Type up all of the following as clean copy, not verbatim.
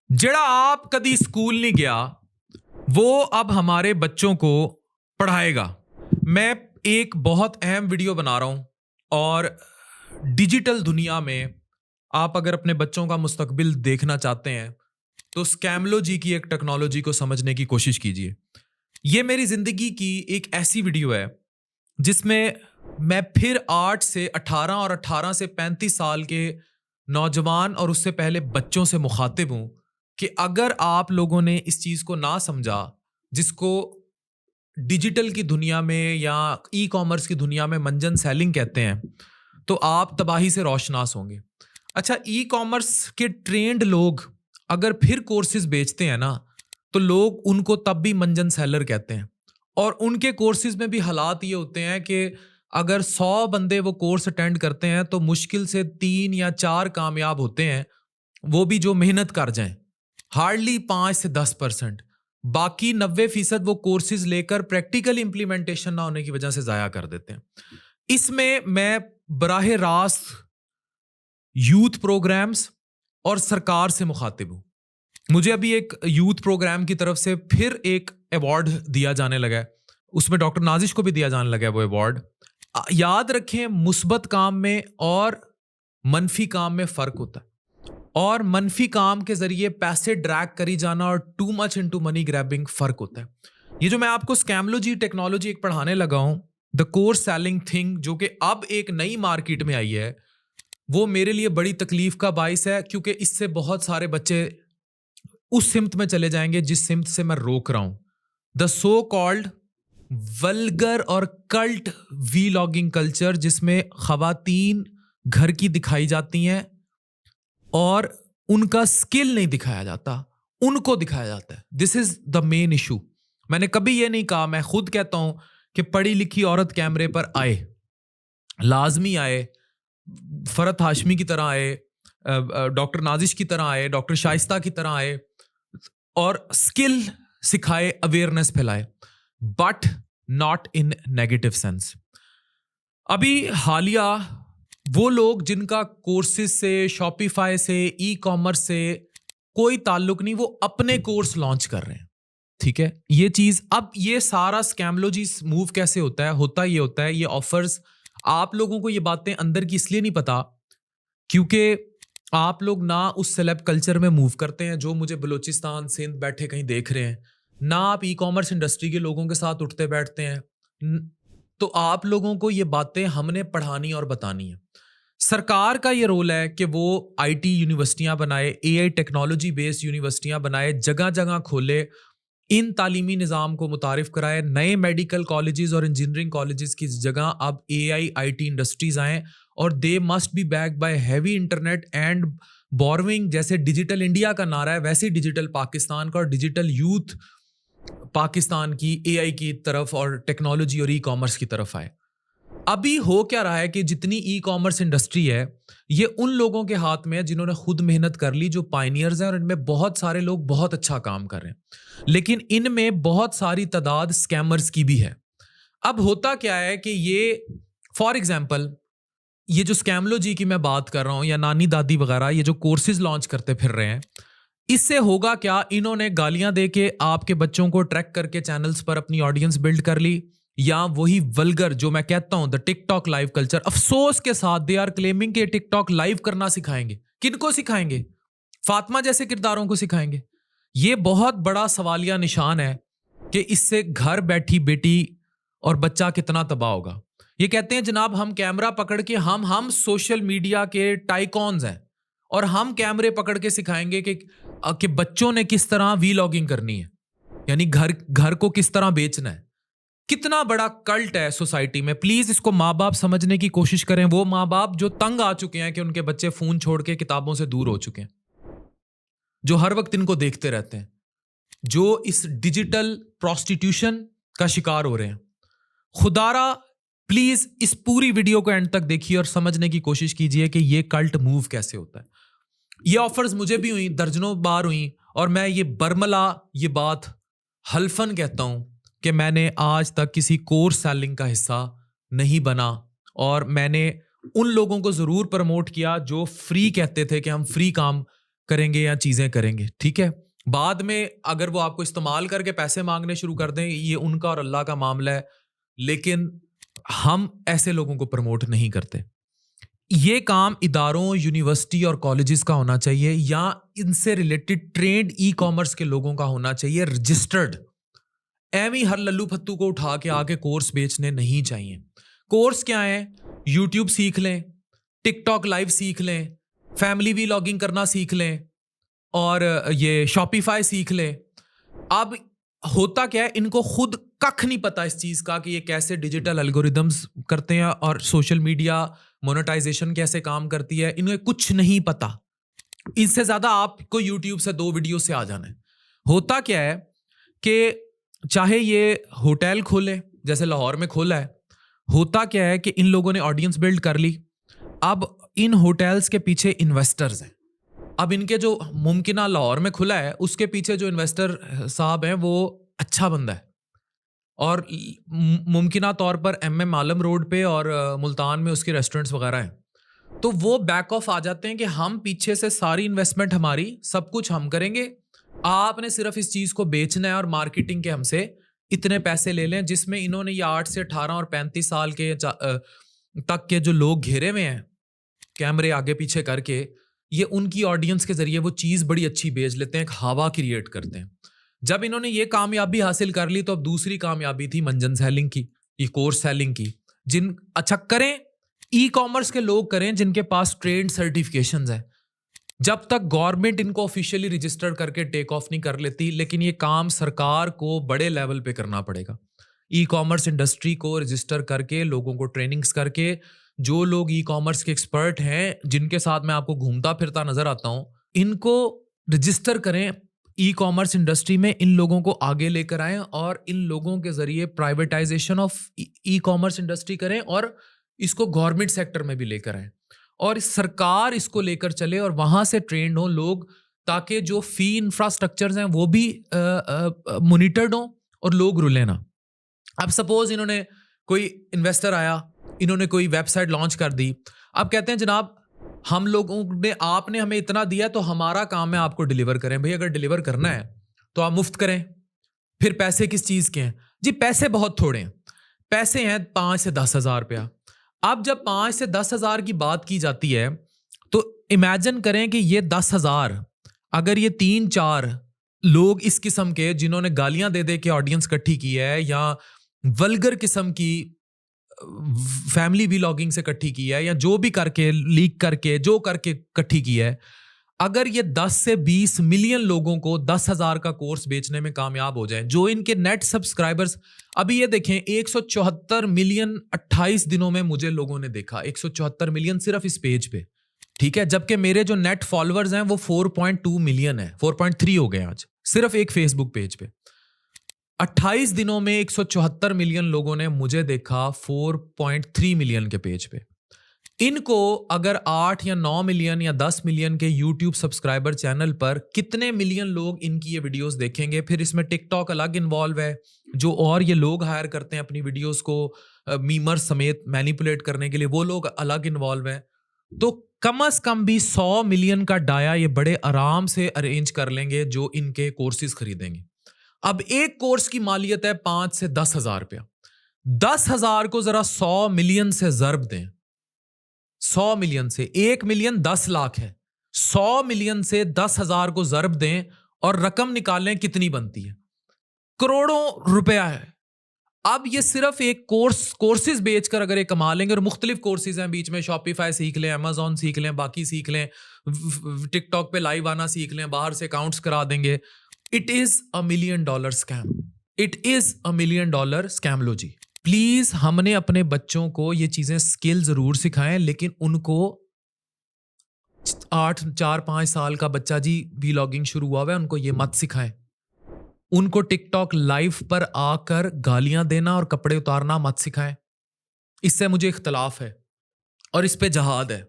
ਜਿਹੜਾ ਆਪ कदी स्कूल नहीं गया वो अब हमारे बच्चों को पढ़ाएगा। मैं एक बहुत अहम वीडियो बना रहा हूं और डिजिटल दुनिया में आप अगर अपने बच्चों का मुस्तकबिल देखना चाहते हैं तो स्कैमोलॉजी की एक टेक्नोलॉजी को समझने की कोशिश कीजिए। ये मेरी ज़िंदगी की एक ऐसी वीडियो है जिसमें मैं फिर 8 से 18 और 18 से 35 साल के नौजवान और उससे पहले बच्चों से मुखातिब हूं कि अगर आप लोगों ने इस चीज़ को ना समझा, जिसको डिजिटल की दुनिया में या ई कॉमर्स की दुनिया में मंजन सेलिंग कहते हैं, तो आप तबाही से रोशनास होंगे। अच्छा, ई कॉमर्स के ट्रेंड लोग अगर फिर कोर्सेज बेचते हैं ना, तो लोग उनको तब भी मंजन सेलर कहते हैं। और उनके कोर्सेज में भी हालात ये होते हैं कि अगर 100 बंदे वो कोर्स अटेंड करते हैं तो मुश्किल से 3 या 4 कामयाब होते हैं, वो भी जो मेहनत कर जाएं, हार्डली 5 से 10%। बाकी 90% वो कोर्सेज लेकर प्रैक्टिकल इंप्लीमेंटेशन ना होने की वजह से ज़ाया कर देते हैं। इसमें मैं बराह रास्त यूथ प्रोग्राम्स और सरकार से मुखातिब हूँ। मुझे अभी एक यूथ प्रोग्राम की तरफ से फिर एक अवार्ड दिया जाने लगा है, उसमें डॉक्टर नाजिश को भी दिया जाने लगा है वो अवार्ड। याद रखें, मुस्बत काम में और मनफी काम में फ़र्क होता है। और मनफी काम के जरिए पैसे ड्रैग करी जाना और too much into money grabbing फ़र्क होता है। ये जो मैं आपको स्कैमोलॉजी टेक्नोलॉजी एक पढ़ाने लगा हूँ, द कोर्स सेलिंग थिंग, जो कि अब एक नई मार्केट में आई है, वो मेरे लिए बड़ी तकलीफ का बाइस है, क्योंकि इससे बहुत सारे बच्चे उस सिमत में चले जाएंगे जिस सिमत से मैं रोक रहा हूं। द सो कॉल्ड वल्गर और कल्ट वीलॉगिंग कल्चर, जिसमें खवातीन घर की दिखाई जाती हैं और उनका स्किल नहीं दिखाया जाता, उनको दिखाया जाता है। This is the main issue. मैंने कभी ये नहीं कहा, मैं खुद कहता हूं कि पढ़ी लिखी औरत कैमरे पर आए, लाजमी आए, फरत हाशमी की तरह आए, डॉक्टर नाजिश की तरह आए, डॉक्टर शाइस्ता की तरह आए और स्किल सिखाए, अवेयरनेस फैलाए, but not in negative sense. अभी हालिया वो लोग जिनका कोर्सेज से, शॉपिफाई से, ई कॉमर्स से कोई ताल्लुक नहीं, वो अपने कोर्स लॉन्च कर रहे हैं। ठीक है, ये चीज, अब ये सारा स्कैमोलॉजी मूव कैसे होता है? ये होता है, ये ऑफर्स, आप लोगों को ये बातें अंदर की इसलिए नहीं पता क्योंकि आप लोग ना उस सेलेब कल्चर में मूव करते हैं जो मुझे बलूचिस्तान, सिंध बैठे कहीं देख रहे हैं, ना आप ई कॉमर्स इंडस्ट्री के लोगों के साथ उठते बैठते हैं। तो आप लोगों को ये बातें हमने पढ़ानी और बतानी है। सरकार का ये रोल है कि वो आईटी यूनिवर्सिटियां बनाए, एआई टेक्नोलॉजी बेस्ड यूनिवर्सिटियां बनाए, जगह जगह खोले, इन तालीमी निज़ाम को मुतारिफ कराए, नए मेडिकल कॉलेजेस और इंजीनियरिंग कॉलेजेस की जगह अब एआई आईटी इंडस्ट्रीज आएँ और they must be back by heavy internet and borrowing. जैसे डिजिटल इंडिया का नारा है, वैसे डिजिटल पाकिस्तान का और डिजिटल यूथ पाकिस्तान की एआई की तरफ और टेक्नोलॉजी और ई कॉमर्स की तरफ आए। अभी हो क्या रहा है कि जितनी ई कॉमर्स इंडस्ट्री है, ये उन लोगों के हाथ में है जिन्होंने खुद मेहनत कर ली, जो पायनियर्स हैं, और इनमें बहुत सारे लोग बहुत अच्छा काम कर रहे हैं, लेकिन इनमें बहुत सारी तादाद स्कैमर्स की भी है। अब होता क्या है कि ये, फॉर एग्जाम्पल, ये जो स्कैमोलॉजी की मैं बात कर रहा हूं, या नानी दादी वगैरह ये जो कोर्सेज लॉन्च करते फिर रहे हैं, इससे होगा क्या? इन्होंने गालियां दे के आपके बच्चों को ट्रैक करके चैनल्स पर अपनी ऑडियंस बिल्ड कर ली, या वही वल्गर जो मैं कहता हूं द टिकटॉक लाइव कल्चर। अफसोस के साथ दे आर क्लेमिंग कि टिकटॉक लाइव करना सिखाएंगे। किनको सिखाएंगे? फातिमा जैसे किरदारों को सिखाएंगे। ये बहुत बड़ा सवालिया निशान है कि इससे घर बैठी बेटी और बच्चा कितना तबाह होगा। ये कहते हैं जनाब हम कैमरा पकड़ के, हम सोशल मीडिया के टाइकॉन्स हैं और हम कैमरे पकड़ के सिखाएंगे कि बच्चों ने किस तरह वीलॉगिंग करनी है, यानी घर को किस तरह बेचना है। कितना बड़ा कल्ट है सोसाइटी में। प्लीज इसको माँ बाप समझने की कोशिश करें, वो माँ बाप जो तंग आ चुके हैं कि उनके बच्चे फोन छोड़ के किताबों से दूर हो चुके हैं, जो हर वक्त इनको देखते रहते हैं, जो इस डिजिटल प्रोस्टिट्यूशन का शिकार हो रहे हैं। खुदारा प्लीज इस पूरी वीडियो को एंड तक देखिए और समझने की कोशिश कीजिए कि ये कल्ट मूव कैसे होता है। ये ऑफर्स मुझे भी हुई, दर्जनों बार हुई, और मैं ये बर्मला ये बात हल्फन कहता हूं कि मैंने आज तक किसी कोर्स सेलिंग का हिस्सा नहीं बना, और मैंने उन लोगों को जरूर प्रमोट किया जो फ्री कहते थे कि हम फ्री काम करेंगे या चीजें करेंगे, ठीक है। बाद में अगर वो आपको इस्तेमाल करके पैसे मांगने शुरू कर दें, ये उनका और अल्लाह का मामला है, लेकिन हम ऐसे लोगों को प्रमोट नहीं करते। ये काम इदारों, यूनिवर्सिटी और कॉलेजेस का होना चाहिए, या इनसे रिलेटेड ट्रेंड ई कॉमर्स के लोगों का होना चाहिए, रजिस्टर्ड। एवं हर लल्लू फत्तू को उठा के आके कोर्स बेचने नहीं चाहिए। कोर्स क्या है? यूट्यूब सीख लें, टिकटॉक लाइव सीख लें, फैमिली व्लॉगिंग करना सीख लें, और ये शॉपिफाई सीख लें। अब होता क्या है, इनको खुद कख नहीं पता इस चीज का कि ये कैसे डिजिटल एल्गोरिदम्स करते हैं और सोशल मीडिया मोनेटाइजेशन कैसे काम करती है, इन्हें कुछ नहीं पता। इससे ज्यादा आपको यूट्यूब से 2 वीडियो से आ जाना है। होता क्या है कि चाहे ये होटल खोले, जैसे लाहौर में खोला है, होता क्या है कि इन लोगों ने ऑडियंस बिल्ड कर ली। अब इन होटल्स के पीछे इन्वेस्टर्स हैं। अब इनके जो मुमकिना लाहौर में खुला है, उसके पीछे जो इन्वेस्टर साहब हैं वो अच्छा बंदा है, और मुमकिना तौर पर MM आलम रोड पे और मुल्तान में उसके रेस्टोरेंट्स वगैरह हैं। तो वो बैक ऑफ आ जाते हैं कि हम पीछे से सारी इन्वेस्टमेंट हमारी, सब कुछ हम करेंगे, आपने सिर्फ इस चीज को बेचना है और मार्केटिंग के हमसे इतने पैसे ले लें। जिसमें इन्होंने ये 8 से 18 और 35 साल के तक के जो लोग घेरे हुए हैं कैमरे आगे पीछे करके, ये उनकी ऑडियंस के जरिए वो चीज बड़ी अच्छी बेच लेते हैं, एक हवा क्रिएट करते हैं। जब इन्होंने ये कामयाबी हासिल कर ली, तो अब दूसरी कामयाबी थी मंजन सेलिंग की, ई कोर्स सेलिंग की। अच्छा करें, ई कॉमर्स के लोग करें जिनके पास ट्रेड सर्टिफिकेशंस है। जब तक गवर्नमेंट इनको ऑफिशियली रजिस्टर करके टेक ऑफ नहीं कर लेती, लेकिन ये काम सरकार को बड़े लेवल पे करना पड़ेगा। ई कॉमर्स इंडस्ट्री को रजिस्टर करके, लोगों को ट्रेनिंग्स करके, जो लोग ई कॉमर्स के एक्सपर्ट हैं, जिनके साथ मैं आपको घूमता फिरता नजर आता हूं, इनको रजिस्टर करें ई कॉमर्स इंडस्ट्री में, इन लोगों को आगे लेकर आएं और इन लोगों के जरिए privatisation of e commerce industry करें और इसको गवर्नमेंट सेक्टर में भी लेकर आएं, और सरकार इसको लेकर चले और वहां से ट्रेंड हो लोग, ताकि जो फी इंफ्रास्ट्रक्चर्स हैं वो भी मॉनिटर्ड हो और लोग रुले ना। अब सपोज इन्होंने, कोई इन्वेस्टर आया, इन्होंने कोई वेबसाइट लॉन्च कर दी, अब कहते हैं जनाब हम लोगों ने, आपने हमें इतना दिया तो हमारा काम है आपको डिलीवर करें। भाई अगर डिलीवर करना है तो आप मुफ्त करें, फिर पैसे किस चीज के हैं जी? पैसे बहुत थोड़े हैं, पैसे हैं 5 से 10 हजार रुपया। अब जब 5 से 10 हजार की बात की जाती है, तो इमेजिन करें कि ये 10 हजार, अगर ये 3-4 लोग इस किस्म के, जिन्होंने गालियां दे दे के ऑडियंस इकट्ठी की है, या वल्गर किस्म की फैमिली व्लॉगिंग से इकट्ठी की है, या जो भी करके लीक करके जो करके इकट्ठी की है, अगर ये 10 से 20 मिलियन लोगों को 10,000 का कोर्स बेचने में कामयाब हो जाए, जो इनके नेट सब्सक्राइबर्स, अभी ये देखें 174 मिलियन 28 दिनों में मुझे लोगों ने देखा, 174 मिलियन सिर्फ इस पेज पे, ठीक है। जबकि मेरे जो नेट फॉलोअर्स हैं वो 4.2 मिलियन है, 4.3 हो गए आज सिर्फ एक फेसबुक पेज पे। 28 दिनों में 174 मिलियन लोगों ने मुझे देखा 4.3 मिलियन के पेज पे। इनको अगर 8 या 9 मिलियन या 10 मिलियन के YouTube सब्सक्राइबर चैनल पर कितने मिलियन लोग इनकी ये वीडियोस देखेंगे? फिर इसमें टिकटॉक अलग इन्वॉल्व है, जो और ये लोग हायर करते हैं अपनी वीडियोस को मीमर्स समेत मैनिपुलेट करने के लिए, वो लोग अलग इन्वॉल्व हैं। तो कम से कम भी 100 मिलियन का डाया ये बड़े आराम से अरेंज कर लेंगे जो इनके कोर्सेज खरीदेंगे। अब एक कोर्स की मालियत है 5 से 10 हजार रुपया। 10,000 को जरा 100 मिलियन से ज़र्ब दें, 100 मिलियन से, 1 मिलियन 10 लाख है, 100 मिलियन से 10,000 को ज़र्ब दें और रकम निकालें कितनी बनती है? करोड़ों रुपया है। अब ये सिर्फ एक कोर्सेज बेचकर अगर ये कमा लेंगे, और मुख्तलिफ कोर्सेज हैं बीच में, शॉपिफाई सीख लें, अमेजोन सीख लें, बाकी सीख लें, टिकटॉक पे लाइव आना सीख लें, बाहर से अकाउंट्स करा देंगे। It is $1 million scam, it is $1 million scam. लो जी, प्लीज हमने अपने बच्चों को ये चीजें स्किल जरूर सिखाएं, लेकिन उनको 4-5 साल का बच्चा जी व्लॉगिंग शुरू हुआ है, उनको ये मत सिखाएं। उनको टिकटॉक लाइव पर आकर गालियां देना और कपड़े उतारना मत सिखाएं। इससे मुझे इख्तलाफ है और इस पे जहाद है।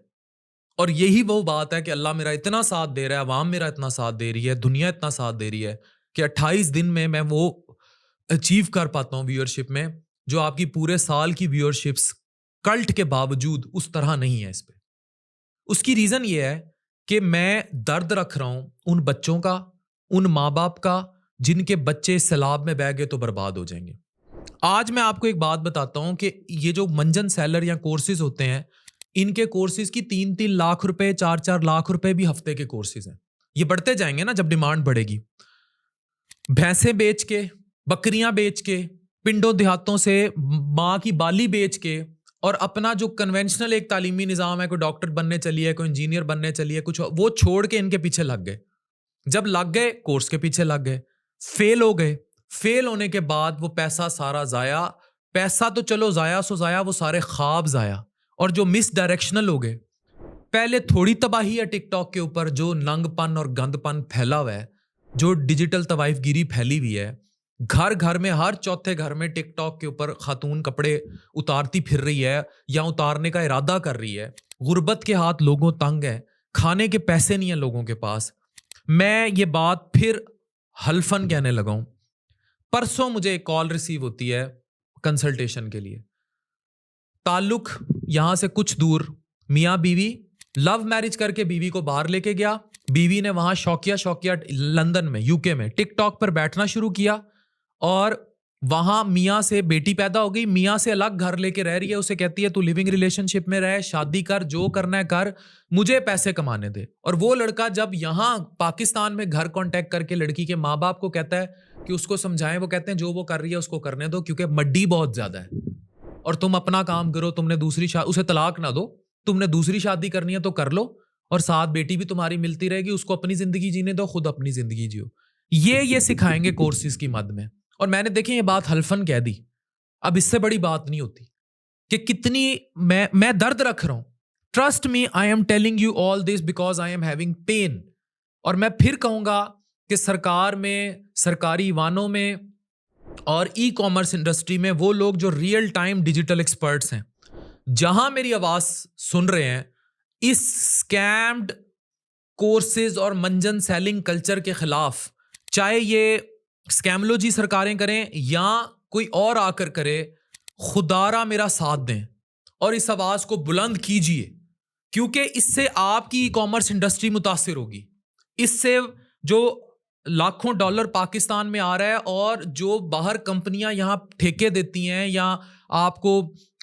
और यही वो बात है कि अल्लाह मेरा इतना साथ दे रहा है, अवाम मेरा इतना साथ दे रही है, दुनिया इतना साथ दे रही है कि 28 दिन में मैं वो अचीव कर पाता हूँ व्यूअरशिप में, जो आपकी पूरे साल की व्यूअरशिप्स कल्ट के बावजूद उस तरह नहीं है इस पे। उसकी रीजन ये है कि मैं दर्द रख रहा हूं उन बच्चों का, उन माँ बाप का जिनके बच्चे सैलाब में बह गए तो बर्बाद हो जाएंगे। आज मैं आपको एक बात बताता हूं कि ये जो मंजन सेलर या कोर्सेज होते हैं, इनके कोर्सेज की 3-3 लाख रुपए, 4-4 लाख रुपए भी हफ्ते के कोर्सेज हैं। ये बढ़ते जाएंगे ना जब डिमांड बढ़ेगी। भैंसें बेच के, बकरियां बेच के, पिंडों देहातों से माँ की बाली बेच के, और अपना जो कन्वेंशनल एक तालीमी निज़ाम है, कोई डॉक्टर बनने चली है, कोई इंजीनियर बनने चली है, कुछ वो छोड़ के इनके पीछे लग गए। जब लग गए, कोर्स के पीछे लग गए, फेल हो गए। फेल होने के बाद वो पैसा सारा जाया। पैसा तो चलो जाया सो जाया, वो सारे ख्वाब जाया, और जो मिस डायरेक्शनल हो गए। पहले थोड़ी तबाही है टिकटॉक के ऊपर, जो नंगपन और गंदपन फैला हुआ है, जो डिजिटल तवाइफगिरी फैली हुई है। घर घर में, हर चौथे घर में टिकटॉक के ऊपर खातून कपड़े उतारती फिर रही है या उतारने का इरादा कर रही है। गुर्बत के हाथ लोगों तंग है, खाने के पैसे नहीं है लोगों के पास। मैं ये बात फिर हल्फन कहने लगा हूं। परसों मुझे एक कॉल रिसीव होती है कंसल्टेशन के लिए। ताल्लुक यहां से कुछ दूर, मियां बीवी, लव मैरिज करके बीवी को बाहर लेके गया। बीवी ने वहां शौकिया शौकिया लंदन में, यूके में टिकटॉक पर बैठना शुरू किया, और वहां मियां से बेटी पैदा हो गई। मियां से अलग घर लेके रह रही है। उसे कहती है तू लिविंग रिलेशनशिप में रह, शादी कर, जो करना है कर, मुझे पैसे कमाने दे। और वो लड़का जब यहां पाकिस्तान में घर कांटेक्ट करके लड़की के माँ बाप को कहता है कि उसको समझाएं, वो कहते हैं जो वो कर रही है उसको करने दो, क्योंकि मड्डी बहुत ज्यादा है, और तुम अपना काम करो। तुमने दूसरी शादी, उसे तलाक ना दो, तुमने दूसरी शादी करनी है तो कर लो, और साथ बेटी भी तुम्हारी मिलती रहेगी। उसको अपनी जिंदगी जीने दो, खुद अपनी जिंदगी जियो। ये सिखाएंगे कोर्सेज की मद में। और मैंने देखें ये बात हल्फन कह दी। अब इससे बड़ी बात नहीं होती कि कितनी मैं दर्द रख रहा हूं। Trust me, I am telling you all this because I am having pain. और मैं फिर कहूंगा कि सरकार में, सरकारी वाहनों में और ई कॉमर्स इंडस्ट्री में वो लोग जो रियल टाइम डिजिटल एक्सपर्ट्स हैं, जहां मेरी आवाज सुन रहे हैं, इस स्कैम्ड कोर्सेज और मंजन सेलिंग कल्चर के खिलाफ, चाहे ये स्कैमोलॉजी सरकारें करें या कोई और आकर करे, खुदारा मेरा साथ दें और इस आवाज को बुलंद कीजिए, क्योंकि इससे आपकी ई कॉमर्स इंडस्ट्री मुतासिर होगी। इससे जो लाखों डॉलर पाकिस्तान में आ रहा है, और जो बाहर कंपनियां यहां ठेके देती हैं या आपको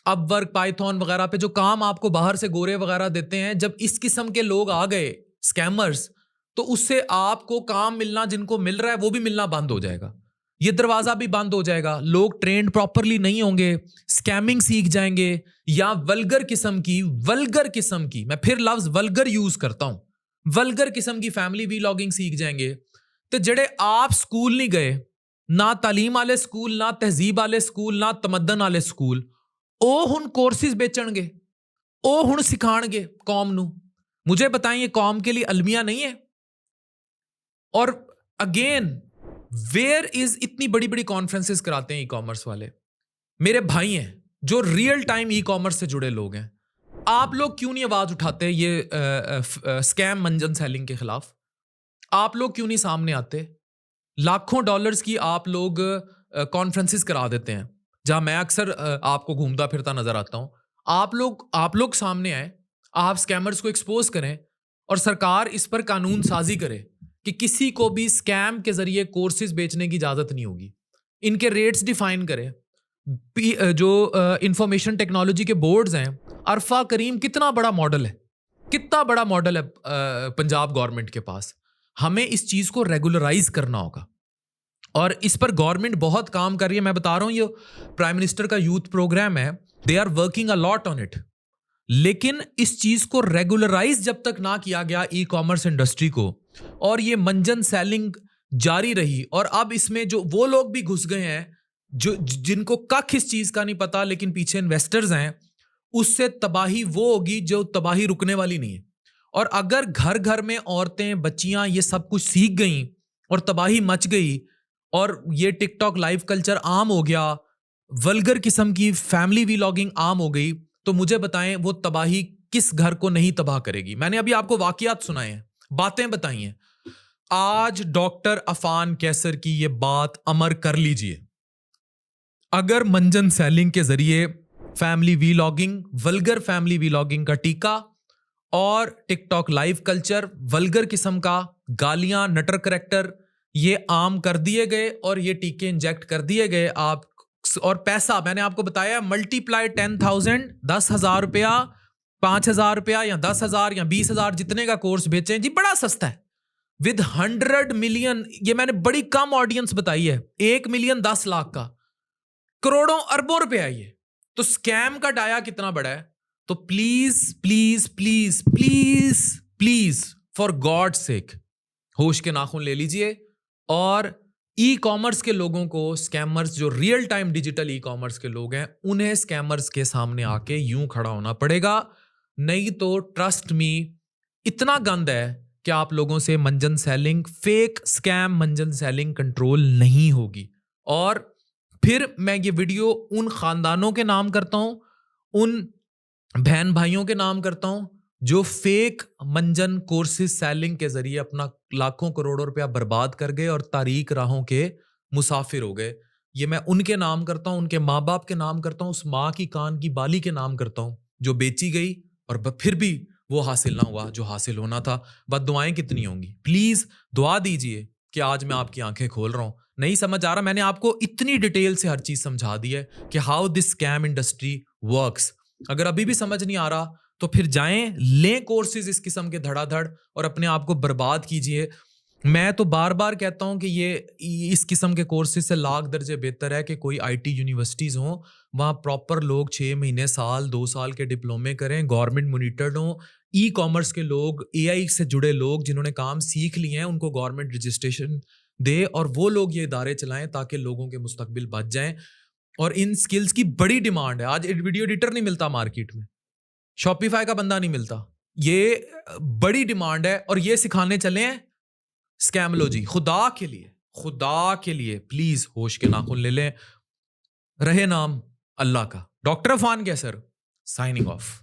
अपवर्क, पाइथन वगैरह पे जो काम आपको बाहर से गोरे वगैरह देते हैं, जब इस किस्म के लोग आ गए स्कैमर्स, तो उससे आपको काम मिलना, जिनको मिल रहा है वो भी मिलना बंद हो जाएगा। ये दरवाजा भी बंद हो जाएगा। लोग ट्रेंड प्रॉपरली नहीं होंगे, स्कैमिंग सीख जाएंगे, या वल्गर किस्म की, मैं फिर लफ्ज वल्गर यूज करता हूं, वल्गर किस्म की फैमिली वीलॉगिंग सीख जाएंगे। तो जड़े आप स्कूल नहीं गए, ना तालीम वाले स्कूल, ना तहजीब वाले स्कूल, ना तमद्दन वाले स्कूल, ओ हुन कोर्सेज बेचणगे, ओ हुन सिखाणगे कौम नू। मुझे बताएं, ये कौम के लिए अलमिया नहीं है? और अगेन, वेयर इज इतनी बड़ी बड़ी कॉन्फ्रेंसेस कराते हैं ई कॉमर्स वाले? मेरे भाई हैं जो रियल टाइम ई कॉमर्स से जुड़े लोग हैं। आप लोग क्यों नहीं आवाज उठाते ये स्कैम मंजन सेलिंग के खिलाफ? आप लोग क्यों नहीं सामने आते? लाखों डॉलर्स की आप लोग कॉन्फ्रेंसेस करा देते हैं, जहां मैं अक्सर आपको घूमता फिरता नजर आता हूं। आप लोग सामने आए, आप स्कैमर्स को एक्सपोज करें, और सरकार इस पर कानून साजी करे कि किसी को भी स्कैम के जरिए कोर्सेज बेचने की इजाजत नहीं होगी। इनके रेट्स डिफाइन करें। जो इंफॉर्मेशन टेक्नोलॉजी के बोर्ड्स हैं, अरफा करीम कितना बड़ा मॉडल है, कितना बड़ा मॉडल है पंजाब गवर्नमेंट के पास। हमें इस चीज को रेगुलराइज करना होगा, और इस पर गवर्नमेंट बहुत काम कर रही है। मैं बता रहा हूं, ये प्राइम मिनिस्टर का यूथ प्रोग्राम है, they are working a lot on it. लेकिन इस चीज को रेगुलराइज जब तक ना किया गया ई कॉमर्स इंडस्ट्री को, और ये मंजन सेलिंग जारी रही, और अब इसमें जो वो लोग भी घुस गए हैं जो जिनको कख इस चीज का नहीं पता, लेकिन पीछे इन्वेस्टर्स हैं, उससे तबाही वो होगी जो तबाही रुकने वाली नहीं है। और अगर घर घर में औरतें, बच्चियां ये सब कुछ सीख गई और तबाही मच गई, और ये टिकटॉक लाइव कल्चर आम हो गया, वल्गर किस्म की फैमिली वीलॉगिंग आम हो गई, तो मुझे बताएं वो तबाही किस घर को नहीं तबाह करेगी? मैंने अभी आपको वाकयात सुनाए हैं, बातें बताई हैं। आज डॉक्टर अफान कैसर की ये बात अमर कर लीजिए। अगर मंजन सेलिंग के जरिए family vlogging, vulgar family vlogging का टीका और टिकटॉक लाइव कल्चर, वल्गर किस्म का, गालियां, नटर करेक्टर, ये आम कर दिए गए और ये टीके इंजेक्ट कर दिए गए आप। और पैसा मैंने आपको बताया, मल्टीप्लाई 10,000, 10,000 रुपया, 5,000 रुपया या 10,000 या 20,000, जितने का कोर्स बेचें जी, बड़ा सस्ता है। विद 100 मिलियन, ये मैंने बड़ी कम ऑडियंस बताई है, 1 मिलियन 10 लाख का, करोड़ों अरबों रुपया है ये। तो स्कैम का डाया कितना बड़ा है। तो please please please please please for God sake होश के नाखून ले लीजिए। और ई कॉमर्स के लोगों को, स्कैमर्स जो real time digital e commerce के लोग हैं, उन्हें स्कैमर्स के सामने आके यूं खड़ा होना पड़ेगा, नहीं तो ट्रस्ट मी इतना गंद है कि आप लोगों से मंजन सेलिंग, फेक स्कैम मंजन सेलिंग कंट्रोल नहीं होगी। और फिर मैं ये वीडियो उन खानदानों के नाम करता हूं, उन बहन भाइयों के नाम करता हूं जो फेक मंजन कोर्सेज सेलिंग के जरिए अपना लाखों करोड़ों रुपया बर्बाद कर गए और तारीक राहों के मुसाफिर हो गए। ये मैं उनके नाम करता हूं, उनके माँ बाप के नाम करता हूं, उस माँ की कान की बाली के नाम करता हूं जो बेची गई और फिर भी वो हासिल ना हुआ जो हासिल होना था। बस दुआएं कितनी होंगी, प्लीज दुआ दीजिए कि आज मैं आपकी आंखें खोल रहा हूं। नहीं समझ आ रहा, मैंने आपको इतनी डिटेल से हर चीज समझा दी है कि how this scam industry works. अगर अभी भी समझ नहीं आ रहा तो फिर जाएं, लें कोर्सेज इस किस्म के धड़ाधड़ और अपने आप को बर्बाद कीजिए। मैं तो बार बार कहता हूं कि ये इस किस्म के कोर्सेज से लाख दर्जे बेहतर है कि कोई आईटी यूनिवर्सिटीज हो, वहां प्रॉपर लोग 6 महीने, साल, 2 साल के डिप्लोमे करें, गवर्नमेंट मॉनिटर्ड हो। ई कॉमर्स के लोग, एआई से जुड़े लोग जिन्होंने काम सीख लिए हैं, उनको गवर्नमेंट रजिस्ट्रेशन दे और वो लोग ये इदारे चलाएं ताकि लोगों के मुस्तकबिल बच जाएं। और इन स्किल्स की बड़ी डिमांड है। आज वीडियो एडिटर नहीं मिलता मार्केट में, शॉपिफाई का बंदा नहीं मिलता, ये बड़ी डिमांड है और ये सिखाने चले हैं स्कैमोलॉजी। खुदा के लिए प्लीज होश के नाखून ले लें। रहे नाम अल्लाह का। डॉक्टर अफान कैसर साइनिंग ऑफ।